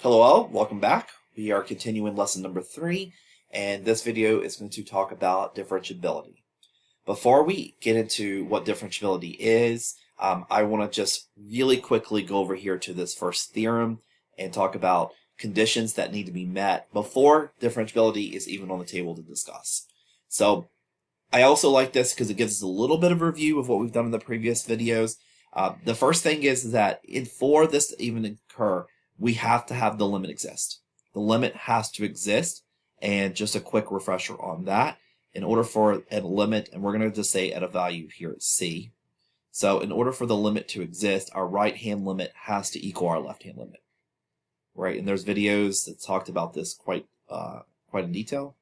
Hello all, welcome back. We are continuing lesson number 3, and this video is going to talk about differentiability. Before we get into what differentiability is, I want to just really quickly go over here to this first theorem and talk about conditions that need to be met before differentiability is even on the table to discuss. So I also like this because it gives us a little bit of a review of what we've done in the previous videos. The first thing is that for this to even occur, we have to have the limit exist. The limit has to exist, and just a quick refresher on that. In order for a limit, and we're going to just say at a value here at C. So in order for the limit to exist, our right-hand limit has to equal our left-hand limit. Right, and there's videos that talked about this quite in detail.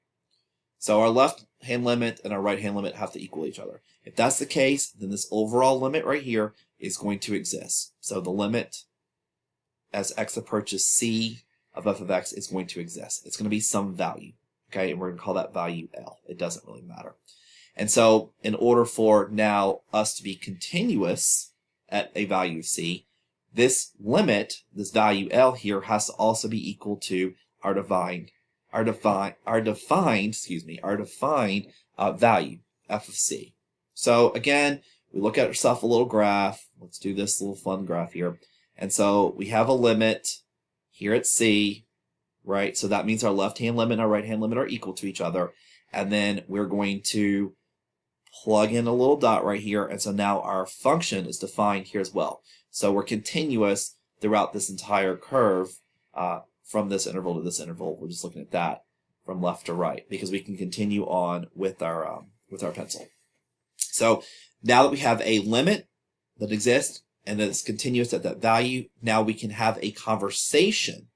So our left-hand limit and our right-hand limit have to equal each other. If that's the case, then this overall limit right here is going to exist. So the limit as x approaches c of f of x is going to exist. It's going to be some value, okay? And we're going to call that value L. It doesn't really matter. And so in order for now us to be continuous at a value c, this limit, this value L here, has to also be equal to our defined value f of c. So again, we look at ourselves a little graph. Let's do this little fun graph here. And so we have a limit here at C, right? So that means our left-hand limit and our right-hand limit are equal to each other. And then we're going to plug in a little dot right here. And so now our function is defined here as well. So we're continuous throughout this entire curve from this interval to this interval. We're just looking at that from left to right because we can continue on with our pencil. So now that we have a limit that exists, and that it's continuous at that value, now we can have a conversation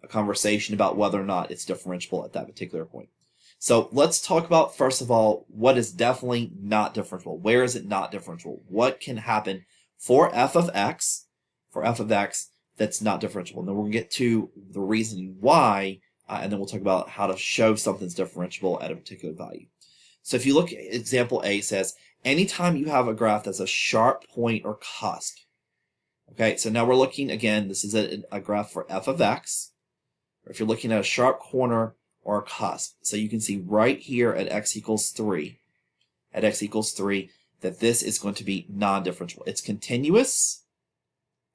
about whether or not it's differentiable at that particular point. So let's talk about, first of all, what is definitely not differentiable. Where is it not differentiable? What can happen for f of x that's not differentiable? And then we'll get to the reasoning why, and then we'll talk about how to show something's differentiable at a particular value. So if you look at example A, it says, anytime you have a graph that's a sharp point or cusp. Okay, so now we're looking, again, this is a graph for f of x, or if you're looking at a sharp corner or a cusp. So you can see right here at x equals 3, that this is going to be non-differentiable. It's continuous,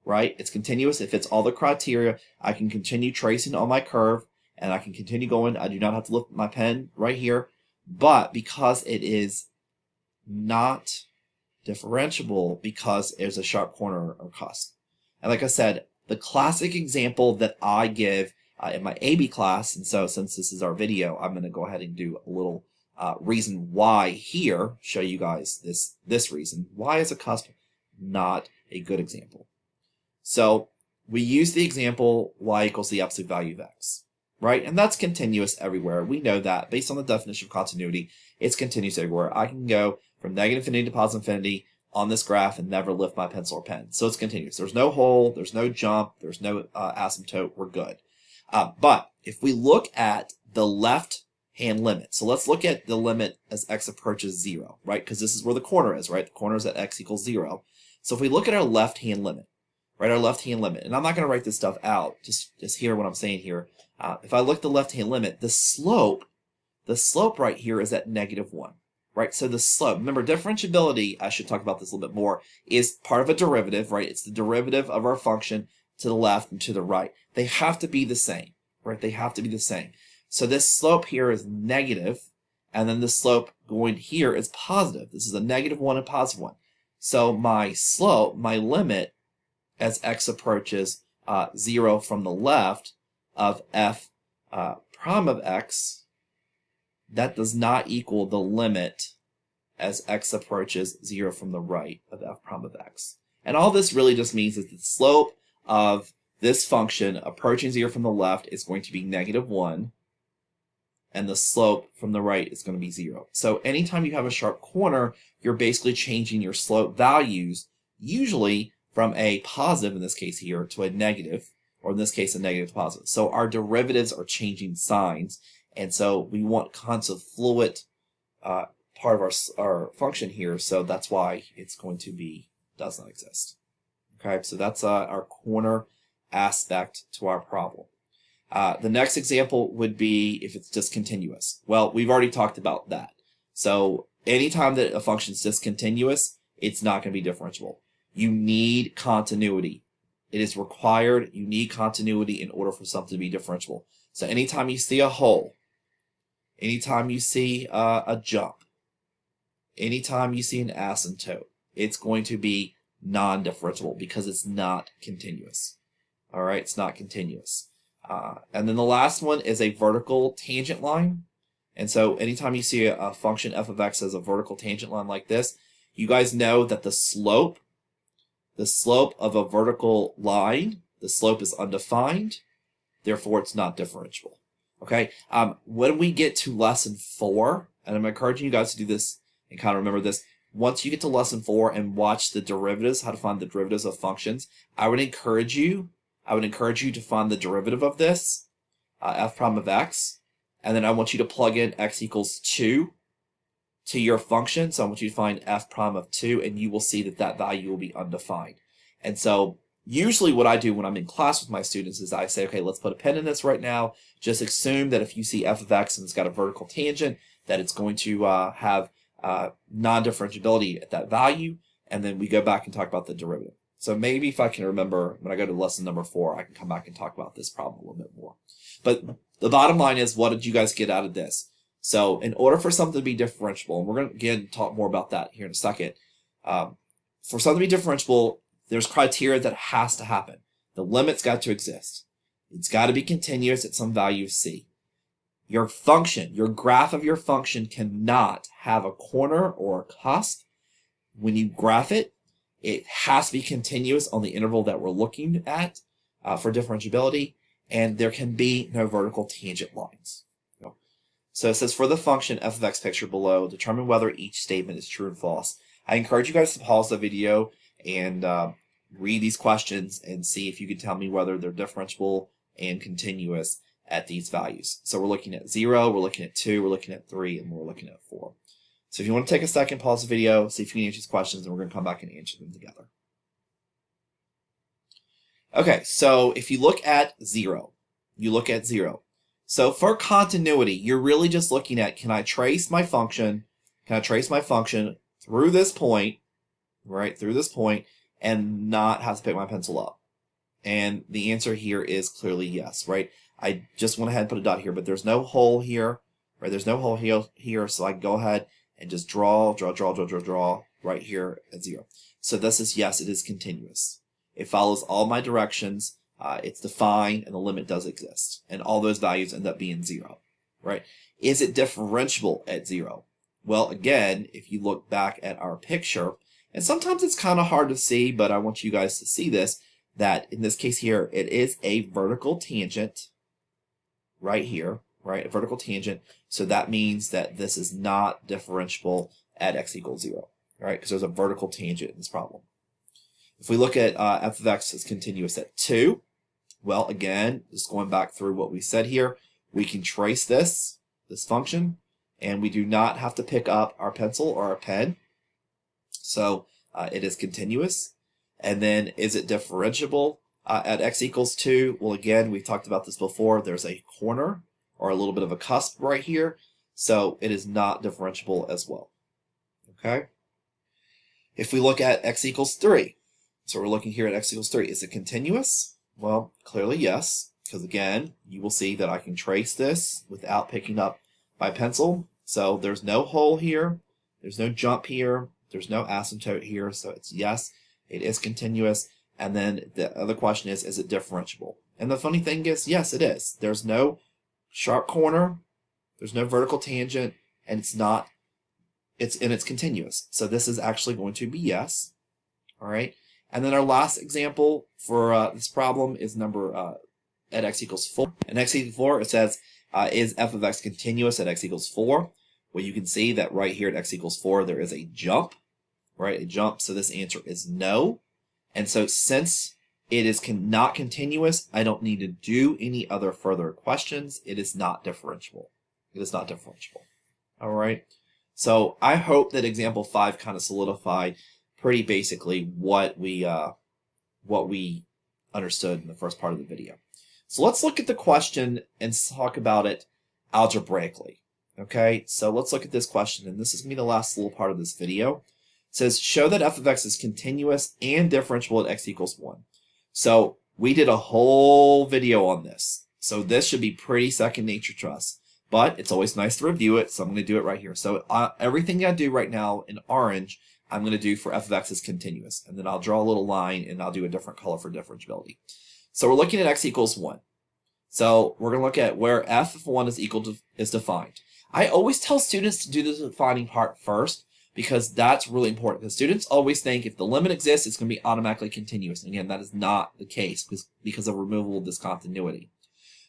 right? It's continuous. If it's all the criteria, I can continue tracing on my curve, and I can continue going. I do not have to lift my pen right here. But because it is not differentiable because there's a sharp corner or cusp. And like I said, the classic example that I give in my AB class, and so since this is our video, I'm going to go ahead and do a little reason why here, show you guys this reason. Why is a cusp not a good example? So we use the example y equals the absolute value of x, right? And that's continuous everywhere. We know that based on the definition of continuity, it's continuous everywhere. I can go from negative infinity to positive infinity on this graph and never lift my pencil or pen. So it's continuous. There's no hole, there's no jump, there's no asymptote. We're good. But if we look at the left-hand limit, so let's look at the limit as x approaches 0, right? Because this is where the corner is, right? The corner is at x equals 0. So if we look at our left-hand limit, right? Our left-hand limit, and I'm not going to write this stuff out, just hear what I'm saying here. If I look at the left-hand limit, the slope right here is at -1. Right, so the slope, remember differentiability, I should talk about this a little bit more, is part of a derivative, right? It's the derivative of our function to the left and to the right. They have to be the same, right? They have to be the same. So this slope here is negative, and then the slope going here is positive. This is a -1 and +1. So my slope, my limit, as x approaches 0 from the left of f prime of x, that does not equal the limit as x approaches 0 from the right of f prime of x. And all this really just means that the slope of this function approaching 0 from the left is going to be -1, and the slope from the right is going to be 0. So anytime you have a sharp corner, you're basically changing your slope values, usually from a positive, in this case here, to a negative, or in this case, a negative to positive. So our derivatives are changing signs. And so we want constant fluid part of our function here, so that's why it's going to be does not exist. Okay, so that's our corner aspect to our problem. The next example would be if it's discontinuous. Well, we've already talked about that. So anytime that a function is discontinuous, it's not going to be differentiable. You need continuity. It is required. You need continuity in order for something to be differentiable. So anytime you see a hole, anytime you see a jump, anytime you see an asymptote, it's going to be non-differentiable because it's not continuous. All right, it's not continuous. And then the last one is a vertical tangent line. And so anytime you see a function f of x as a vertical tangent line like this, you guys know that the slope of a vertical line, the slope is undefined, therefore it's not differentiable. Okay, when we get to lesson 4, and I'm encouraging you guys to do this and kind of remember this, once you get to lesson 4 and watch the derivatives, how to find the derivatives of functions, I would encourage you to find the derivative of this, f prime of x, and then I want you to plug in x equals 2 to your function. So I want you to find f prime of 2, and you will see that that value will be undefined. And so usually what I do when I'm in class with my students is I say, okay, let's put a pin in this right now. Just assume that if you see f of x and it's got a vertical tangent, that it's going to have non-differentiability at that value, and then we go back and talk about the derivative. So maybe if I can remember when I go to lesson number 4, I can come back and talk about this problem a little bit more. But the bottom line is, what did you guys get out of this? So in order for something to be differentiable, and we're going to again talk more about that here in a second, for something to be differentiable, there's criteria that has to happen. The limit's got to exist. It's got to be continuous at some value of c. Your function, your graph of your function cannot have a corner or a cusp. When you graph it, it has to be continuous on the interval that we're looking at for differentiability, and there can be no vertical tangent lines. So it says, for the function f of x pictured below, determine whether each statement is true and false. I encourage you guys to pause the video and read these questions and see if you can tell me whether they're differentiable and continuous at these values. So we're looking at 0, we're looking at 2, we're looking at 3, and we're looking at 4. So if you want to take a second, pause the video, see if you can answer these questions, and we're going to come back and answer them together. Okay, so if you look at 0, So for continuity, you're really just looking at, can I trace my function through this point, right, and not have to pick my pencil up? And the answer here is clearly yes, right? I just went ahead and put a dot here, but there's no hole here, right? There's no hole here, so I can go ahead and just draw right here at 0. So this is yes, it is continuous. It follows all my directions. It's defined, and the limit does exist, and all those values end up being 0, right? Is it differentiable at 0? Well, again, if you look back at our picture, and sometimes it's kind of hard to see, but I want you guys to see this, that in this case here, it is a vertical tangent right here, right? A vertical tangent. So that means that this is not differentiable at x equals 0, right? Because there's a vertical tangent in this problem. If we look at f of x is continuous at 2, well, again, just going back through what we said here, we can trace this function, and we do not have to pick up our pencil or our pen. So it is continuous. And then is it differentiable at x equals 2? Well, again, we talked about this before. There's a corner or a little bit of a cusp right here. So it is not differentiable as well. Okay. If we look at x equals 3, so we're looking here at x equals 3. Is it continuous? Well, clearly yes, because again, you will see that I can trace this without picking up my pencil. So there's no hole here. There's no jump here. There's no asymptote here. So it's yes, it is continuous. And then the other question is it differentiable? And the funny thing is, yes, it is. There's no sharp corner. There's no vertical tangent, and it's continuous. So this is actually going to be yes. All right. And then our last example for this problem is number at x equals 4. At x equals 4, it says, is f of x continuous at x equals 4? Well, you can see that right here at x equals 4, there is a jump, right? A jump. So this answer is no. And so since it is not continuous, I don't need to do any other further questions. It is not differentiable. It is not differentiable. All right. So I hope that example 5 kind of solidified pretty basically what we understood in the first part of the video. So let's look at the question and talk about it algebraically. Okay, so let's look at this question, and this is going to be the last little part of this video. It says, show that f of x is continuous and differentiable at x equals 1. So we did a whole video on this. So this should be pretty second nature to us. But it's always nice to review it, so I'm going to do it right here. So everything I do right now in orange, I'm going to do for f of x is continuous. And then I'll draw a little line, and I'll do a different color for differentiability. So we're looking at x equals 1. So we're going to look at where f of 1 is equal to is defined. I always tell students to do the defining part first because that's really important. Because students always think if the limit exists, it's going to be automatically continuous. And again, that is not the case because of removable discontinuity.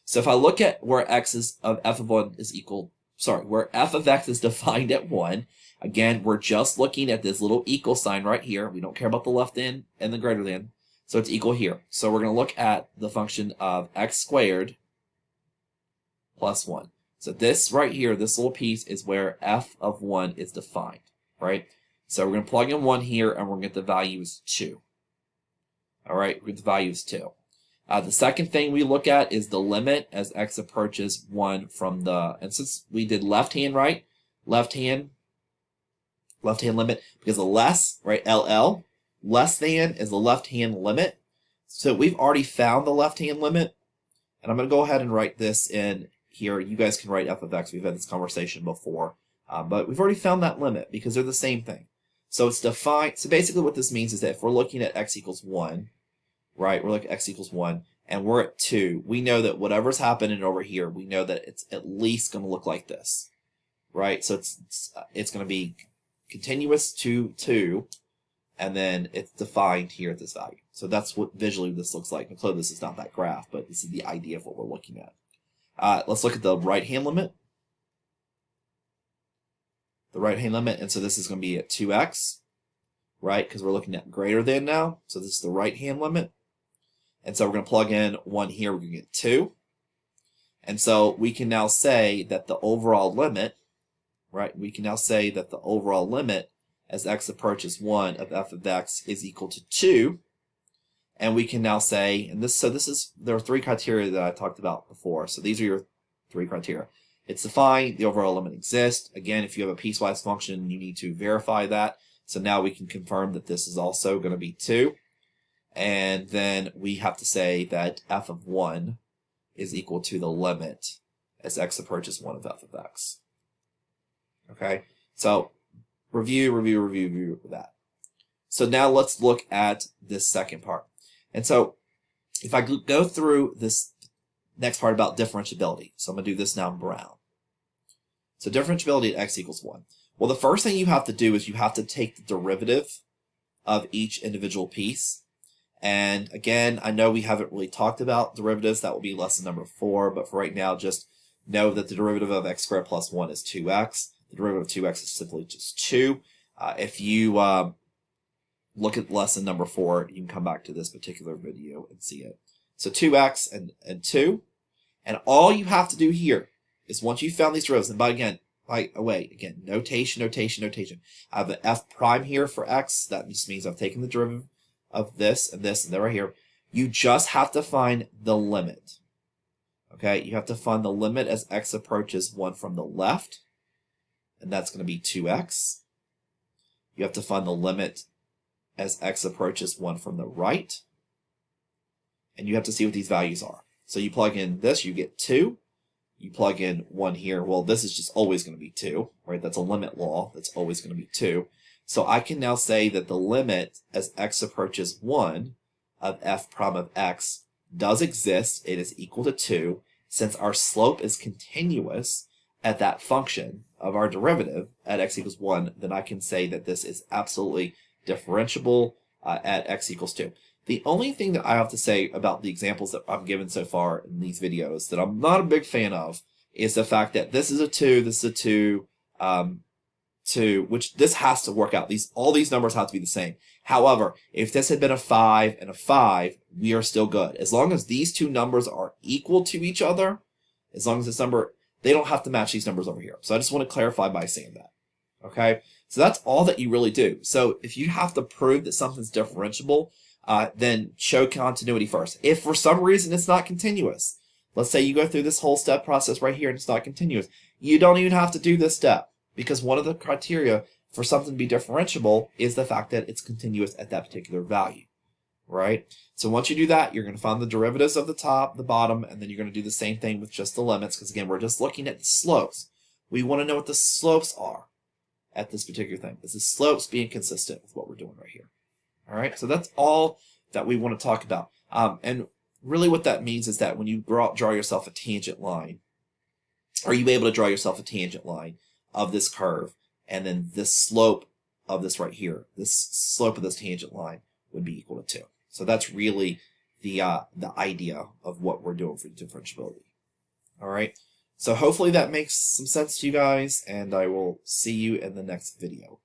So if I look at where f of 1 is equal, where f of x is defined at 1, again, we're just looking at this little equal sign right here. We don't care about the left in and the greater than. So it's equal here. So we're going to look at the function of x squared plus 1. So this right here, this little piece is where f of 1 is defined, right? So we're going to plug in 1 here, and we're going to get the value is 2. All right, we get the value is 2. The second thing we look at is the limit as x approaches 1 from the, and since we did left hand, right? Left hand limit, because the less, right, LL, less than is the left hand limit. So we've already found the left hand limit, and I'm going to go ahead and write this in here. You guys can write f of x. We've had this conversation before, but we've already found that limit because they're the same thing. So it's defined. So basically what this means is that if we're looking at x equals 1, right, we're looking at x equals 1, and we're at 2, we know that whatever's happening over here, we know that it's at least going to look like this, right? So it's going to be continuous to 2, and then it's defined here at this value. So that's what visually this looks like. And clearly this is not that graph, but this is the idea of what we're looking at. Let's look at the right-hand limit. The right-hand limit, and so this is going to be at 2x, right? Because we're looking at greater than now. So this is the right-hand limit. And so we're going to plug in 1 here. We're going to get 2. And so we can now say that the overall limit, right? We can now say that the overall limit as x approaches 1 of f of x is equal to 2. And we can now say, and there are 3 criteria that I talked about before. So these are your 3 criteria. It's defined, the overall limit exists. Again, if you have a piecewise function, you need to verify that. So now we can confirm that this is also going to be 2. And then we have to say that f of 1 is equal to the limit as x approaches 1 of f of x. Okay, so review that. So now let's look at this second part. And so if I go through this next part about differentiability, so I'm going to do this now in brown. So differentiability at x equals 1. Well, the first thing you have to do is you have to take the derivative of each individual piece. And again, I know we haven't really talked about derivatives. That will be lesson number 4. But for right now, just know that the derivative of x squared plus 1 is 2x. The derivative of 2x is simply just 2. If you look at lesson number 4, you can come back to this particular video and see it. So 2x and 2. And all you have to do here is once you've found these derivatives, and by the way, notation. I have an f prime here for x. That just means I've taken the derivative of this, and then right here. You just have to find the limit. Okay, you have to find the limit as x approaches 1 from the left, and that's going to be 2x. You have to find the limit as x approaches 1 from the right, and you have to see what these values are. So you plug in this, you get 2. You plug in 1 here. Well, this is just always going to be 2, right? That's a limit law. That's always going to be 2. So I can now say that the limit as x approaches 1 of f prime of x does exist. It is equal to 2. Since our slope is continuous at that function of our derivative at x equals 1, then I can say that this is absolutely differentiable at x equals 2. The only thing that I have to say about the examples that I've given so far in these videos that I'm not a big fan of is the fact that this is a 2, this is a 2, 2, which this has to work out. All these numbers have to be the same. However, if this had been a 5 and a 5, we are still good. As long as these two numbers are equal to each other, as long as this number, they don't have to match these numbers over here. So I just want to clarify by saying that. Okay? So that's all that you really do. So if you have to prove that something's differentiable, then show continuity first. If for some reason it's not continuous, let's say you go through this whole step process right here and it's not continuous, you don't even have to do this step, because one of the criteria for something to be differentiable is the fact that it's continuous at that particular value, right? So once you do that, you're going to find the derivatives of the top, the bottom, and then you're going to do the same thing with just the limits, because again, we're just looking at the slopes. We want to know what the slopes are at this particular thing. Is the slopes being consistent with what we're doing right here? All right, so that's all that we want to talk about. And really what that means is that when you draw yourself a tangent line, are you able to draw yourself a tangent line of this curve, and then this slope of this right here, this slope of this tangent line would be equal to 2. So that's really the idea of what we're doing for differentiability. All right, so hopefully that makes some sense to you guys, and I will see you in the next video.